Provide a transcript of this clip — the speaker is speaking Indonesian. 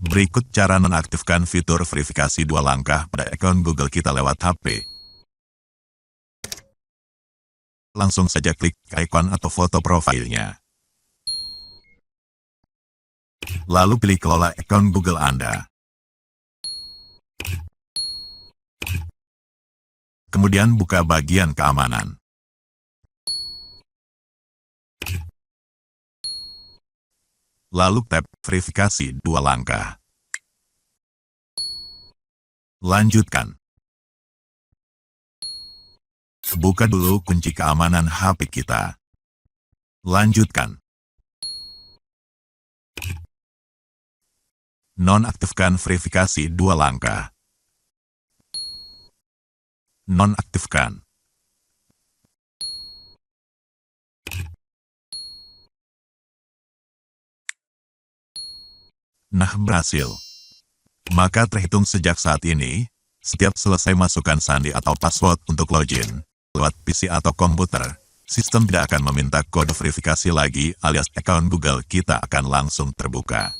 Berikut cara nonaktifkan fitur verifikasi 2 langkah pada akun Google kita lewat HP. Langsung saja klik ikon atau foto profilnya. Lalu pilih kelola akun Google Anda. Kemudian buka bagian keamanan. Lalu tap verifikasi 2 langkah. Lanjutkan. Buka dulu kunci keamanan HP kita. Lanjutkan. Nonaktifkan verifikasi 2 langkah. Nonaktifkan. Nah, berhasil. Maka terhitung sejak saat ini, setiap selesai masukkan sandi atau password untuk login lewat PC atau komputer, sistem tidak akan meminta kode verifikasi lagi alias akun Google kita akan langsung terbuka.